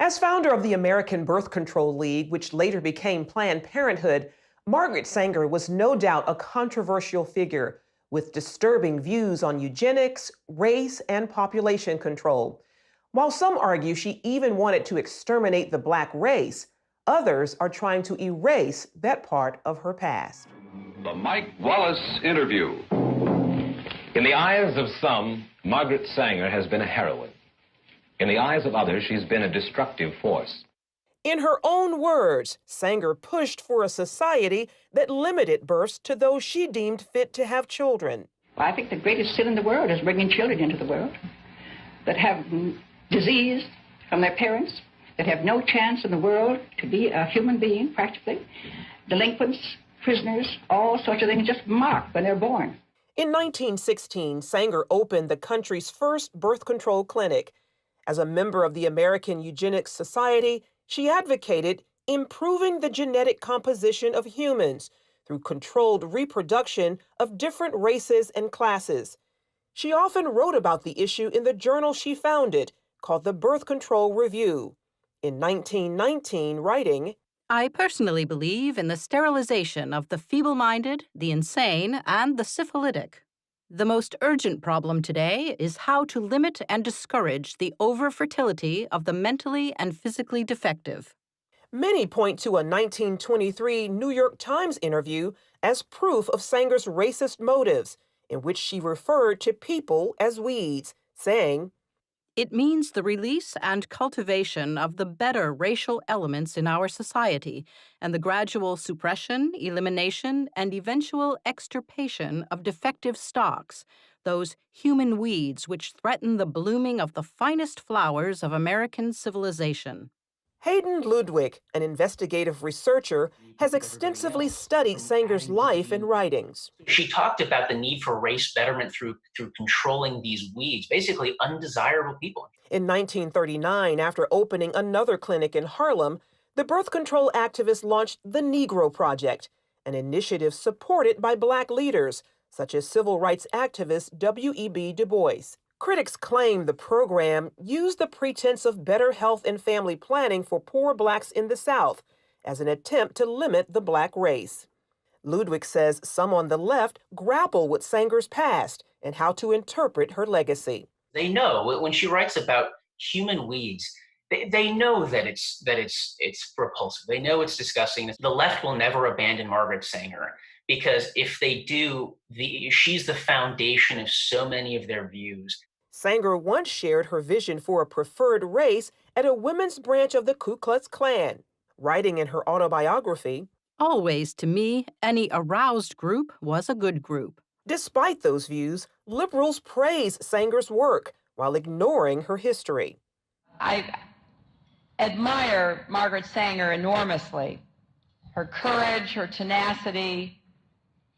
As founder of the American Birth Control League, which later became Planned Parenthood, Margaret Sanger was no doubt a controversial figure with disturbing views on eugenics, race, and population control. While some argue she even wanted to exterminate the Black race, others are trying to erase that part of her past. The Mike Wallace Interview. In the eyes of some, Margaret Sanger has been a heroine. In the eyes of others, she's been a destructive force. In her own words, Sanger pushed for a society that limited births to those she deemed fit to have children. Well, I think the greatest sin in the world is bringing children into the world that have disease from their parents, that have no chance in the world to be a human being, practically. Delinquents, prisoners, all sorts of things just marked when they're born. In 1916, Sanger opened the country's first birth control clinic. As a member of the American Eugenics Society, she advocated improving the genetic composition of humans through controlled reproduction of different races and classes. She often wrote about the issue in the journal she founded, called the Birth Control Review. In 1919, writing, I personally believe in the sterilization of the feeble-minded, the insane, and the syphilitic. The most urgent problem today is how to limit and discourage the over-fertility of the mentally and physically defective. Many point to a 1923 New York Times interview as proof of Sanger's racist motives, in which she referred to people as weeds, saying, It means the release and cultivation of the better racial elements in our society and the gradual suppression, elimination, and eventual extirpation of defective stocks, those human weeds which threaten the blooming of the finest flowers of American civilization. Hayden Ludwig, an investigative researcher, has extensively studied Sanger's life and writings. She talked about the need for race betterment through controlling these weeds, basically undesirable people. In 1939, after opening another clinic in Harlem, the birth control activist launched the Negro Project, an initiative supported by Black leaders, such as civil rights activist W.E.B. Du Bois. Critics claim the program used the pretense of better health and family planning for poor Blacks in the South as an attempt to limit the Black race. Ludwig says some on the left grapple with Sanger's past and how to interpret her legacy. They know when she writes about human weeds, they know that it's repulsive. They know it's disgusting. The left will never abandon Margaret Sanger because if they do, she's the foundation of so many of their views. Sanger once shared her vision for a preferred race at a women's branch of the Ku Klux Klan, writing in her autobiography, Always, to me, any aroused group was a good group. Despite those views, liberals praise Sanger's work while ignoring her history. I admire Margaret Sanger enormously. Her courage, her tenacity,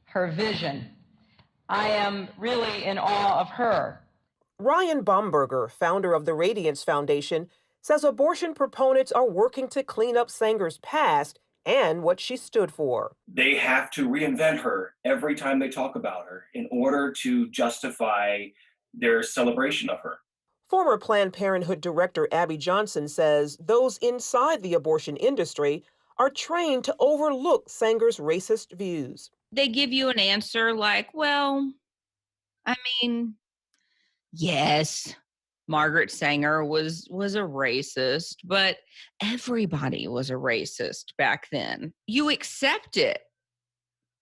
her vision. I am really in awe of her. Ryan Baumberger, founder of the Radiance Foundation, says abortion proponents are working to clean up Sanger's past and what she stood for. They have to reinvent her every time they talk about her in order to justify their celebration of her. Former Planned Parenthood director Abby Johnson says those inside the abortion industry are trained to overlook Sanger's racist views. They give you an answer like, well, I mean, yes, Margaret Sanger was a racist, but everybody was a racist back then. You accept it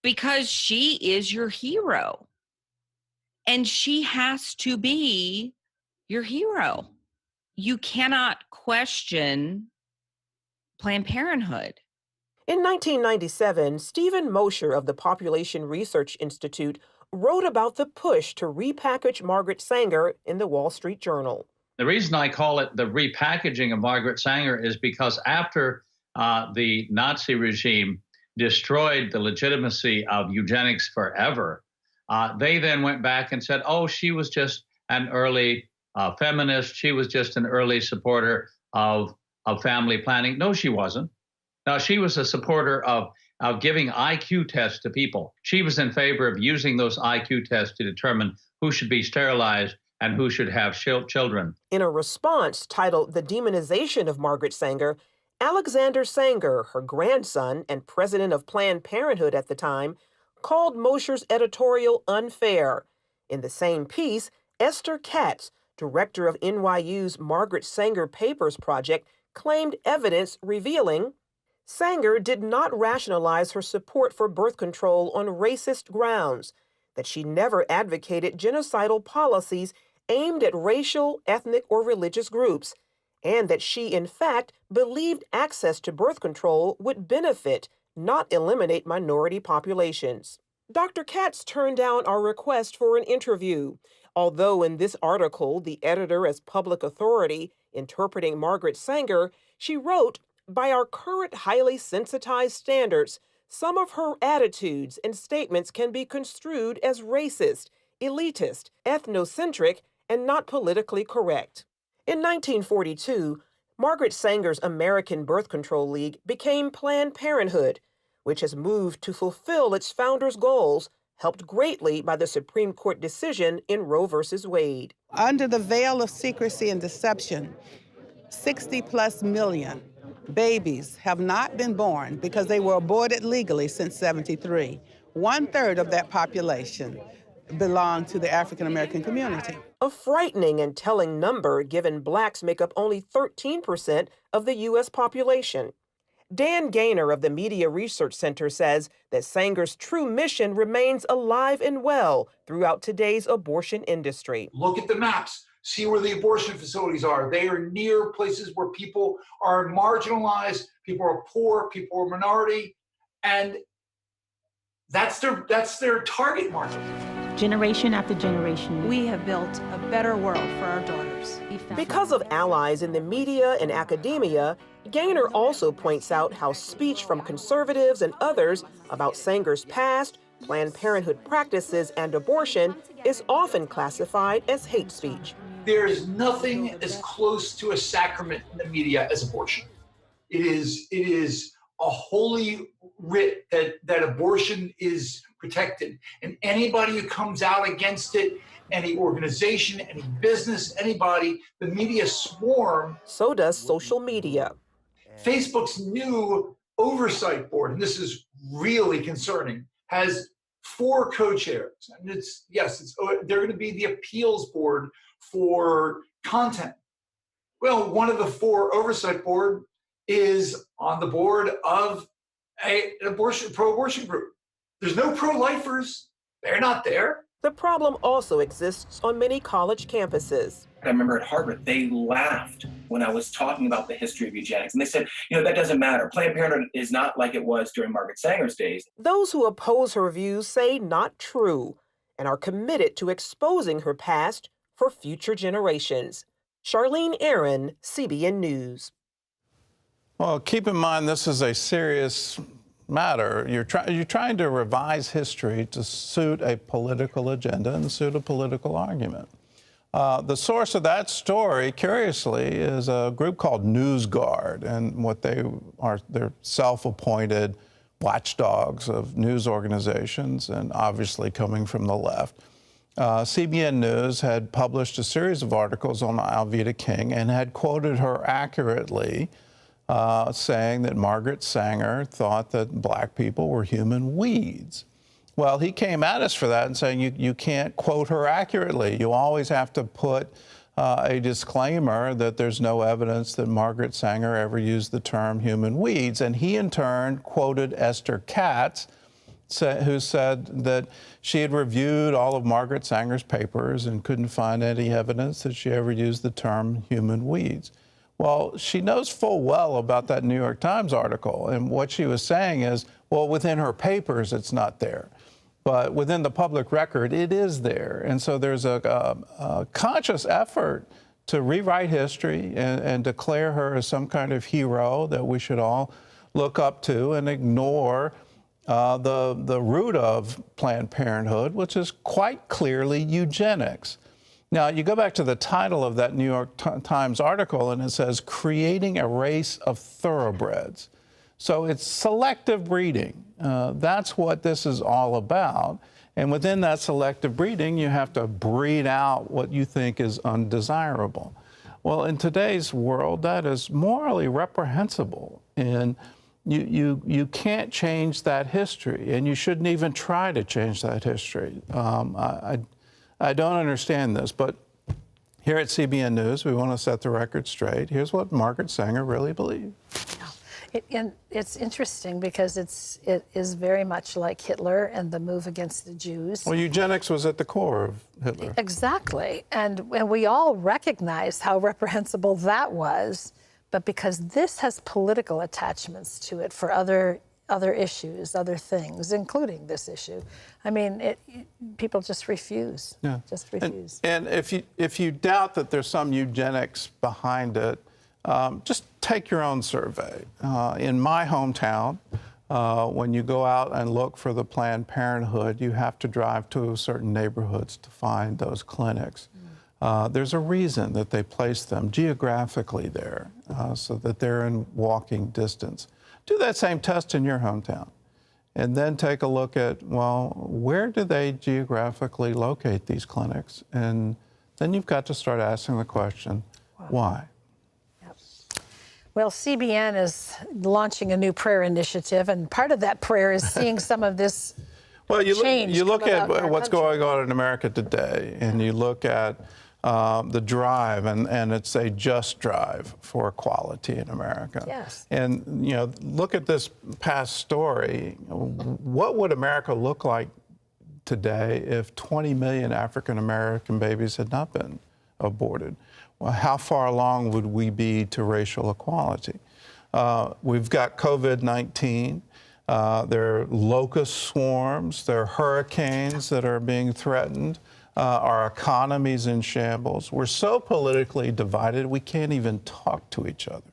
because she is your hero. And she has to be your hero. You cannot question Planned Parenthood. In 1997, Stephen Mosher of the Population Research Institute wrote about the push to repackage Margaret Sanger in the Wall Street Journal. The reason I call it the repackaging of Margaret Sanger is because after the Nazi regime destroyed the legitimacy of eugenics forever, they then went back and said, oh, she was just an early feminist. She was just an early supporter of family planning. No, she wasn't. Now, she was a supporter of giving IQ tests to people. She was in favor of using those IQ tests to determine who should be sterilized and who should have children. In a response titled The Demonization of Margaret Sanger, Alexander Sanger, her grandson and president of Planned Parenthood at the time, called Mosher's editorial unfair. In the same piece, Esther Katz, director of NYU's Margaret Sanger Papers Project, claimed evidence revealing Sanger did not rationalize her support for birth control on racist grounds, that she never advocated genocidal policies aimed at racial, ethnic, or religious groups, and that she, in fact, believed access to birth control would benefit, not eliminate minority populations. Dr. Katz turned down our request for an interview, although in this article, the editor as public authority interpreting Margaret Sanger, she wrote, by our current highly sensitized standards, some of her attitudes and statements can be construed as racist, elitist, ethnocentric, and not politically correct. In 1942, Margaret Sanger's American Birth Control League became Planned Parenthood, which has moved to fulfill its founders' goals, helped greatly by the Supreme Court decision in Roe v. Wade. Under the veil of secrecy and deception, 60+ million babies have not been born because they were aborted legally since '73. 1/3 of that population belong to the African American community. A frightening and telling number given blacks make up only 13% of the U.S. population. Dan Gaynor of the Media Research Center says that Sanger's true mission remains alive and well throughout today's abortion industry. Look at the maps. See where the abortion facilities are. They are near places where people are marginalized, people are poor, people are minority, and that's their target market. Generation after generation, we have built a better world for our daughters. Because of allies in the media and academia, Gaynor also points out how speech from conservatives and others about Sanger's past, Planned Parenthood practices, and abortion is often classified as hate speech. There is nothing as close to a sacrament in the media as abortion. It is a holy writ that abortion is protected. And anybody who comes out against it, any organization, any business, anybody, the media swarm. So does social media. Facebook's new oversight board, and this is really concerning, has 4 co-chairs. And they're going to be the appeals board for content. Well, one of the 4 oversight board is on the board of an pro-abortion group. There's no pro-lifers. They're not there. The problem also exists on many college campuses. I remember at Harvard, they laughed when I was talking about the history of eugenics. And they said, that doesn't matter. Planned Parenthood is not like it was during Margaret Sanger's days. Those who oppose her views say not true and are committed to exposing her past for future generations. Charlene Aaron, CBN News. Well, keep in mind this is a serious matter. You're trying to revise history to suit a political agenda and suit a political argument. The source of that story, curiously, is a group called NewsGuard, and they're self-appointed watchdogs of news organizations, and obviously coming from the left. CBN News had published a series of articles on Alveda King and had quoted her accurately, saying that Margaret Sanger thought that black people were human weeds. Well, he came at us for that and saying you can't quote her accurately. You always have to put a disclaimer that there's no evidence that Margaret Sanger ever used the term human weeds. And he, in turn, quoted Esther Katz, who said that she had reviewed all of Margaret Sanger's papers and couldn't find any evidence that she ever used the term human weeds. Well, she knows full well about that New York Times article, and what she was saying is, well, within her papers, it's not there. But within the public record, it is there. And so there's a conscious effort to rewrite history and declare her as some kind of hero that we should all look up to and ignore the root of Planned Parenthood, which is quite clearly eugenics. Now, you go back to the title of that New York Times article, and it says, "Creating a Race of Thoroughbreds." So it's selective breeding. That's what this is all about. And within that selective breeding, you have to breed out what you think is undesirable. Well, in today's world, that is morally reprehensible. And you can't change that history, and you shouldn't even try to change that history. I don't understand this, but here at CBN News, we want to set the record straight. Here's what Margaret Sanger really believed. It's interesting because it is very much like Hitler and the move against the Jews. Well, eugenics was at the core of Hitler. Exactly. And we all recognize how reprehensible that was, but because this has political attachments to it for other issues, other things, including this issue. I mean, people just refuse. Yeah. Just refuse. And if you doubt that there's some eugenics behind it, just take your own survey. In my hometown, when you go out and look for the Planned Parenthood, you have to drive to certain neighborhoods to find those clinics. There's a reason that they place them geographically there, so that they're in walking distance. Do that same test in your hometown, and then take a look at, well, where do they geographically locate these clinics? And then you've got to start asking the question, why? Well, CBN is launching a new prayer initiative, and part of that prayer is seeing some of this change. You look at what's country. going on in America today, and you look at the drive, and it's a just drive for equality in America. Yes. And, you know, look at this past story. What would America look like today if 20 million African American babies had not been aborted? Well, how far along would we be to racial equality? We've got COVID-19. There are locust swarms. There are hurricanes that are being threatened. Our economy's in shambles. We're so politically divided, we can't even talk to each other.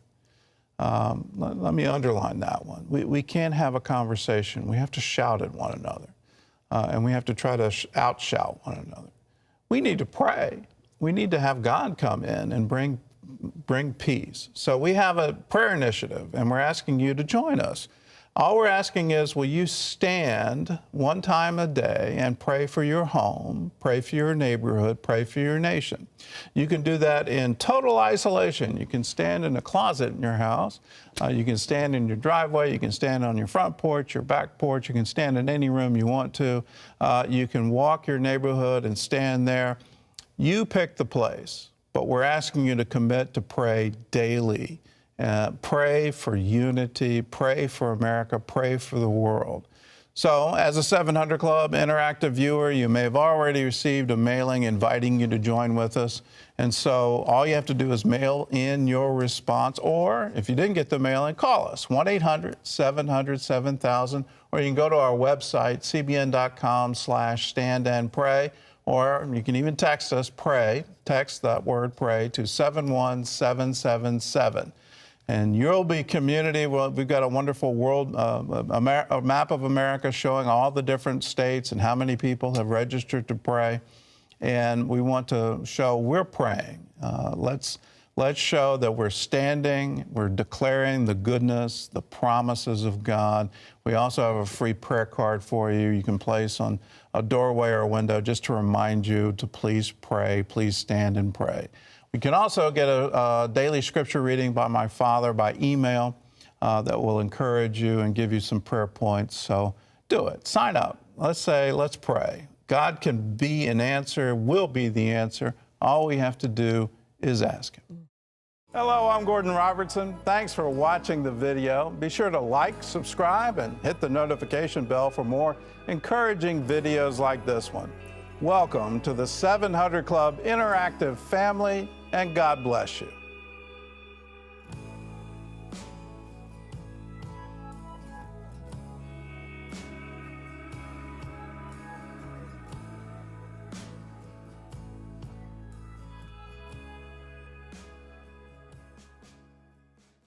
Let me underline that one. We can't have a conversation. We have to shout at one another. And we have to try to outshout one another. We need to pray. We need to have God come in and bring peace. So we have a prayer initiative, and we're asking you to join us. All we're asking is, will you stand one time a day and pray for your home, pray for your neighborhood, pray for your nation? You can do that in total isolation. You can stand in a closet in your house. You can stand in your driveway. You can stand on your front porch, your back porch. You can stand in any room you want to. You can walk your neighborhood and stand there. You pick the place, but we're asking you to commit to pray daily. Pray for unity, pray for America, pray for the world. So, as a 700 Club interactive viewer, you may have already received a mailing inviting you to join with us. And so, all you have to do is mail in your response, or if you didn't get the mailing, call us, 1-800-700-7000, or you can go to our website, cbn.com/standandpray. Or you can even text us, pray, text that word pray to 71777. And you'll be community. Well, we've got a wonderful world, a map of America showing all the different states and how many people have registered to pray. And we want to show we're praying. Let's show that we're standing, we're declaring the goodness, the promises of God. We also have a free prayer card for you. You can place on a doorway or a window just to remind you to please pray, please stand and pray. We can also get a daily scripture reading by my father by email that will encourage you and give you some prayer points. So do it. Sign up. Let's pray. God can be an answer, will be the answer. All we have to do is ask Him. Hello, I'm Gordon Robertson. Thanks for watching the video. Be sure to like, subscribe, and hit the notification bell for more encouraging videos like this one. Welcome to the 700 Club interactive family, and God bless you.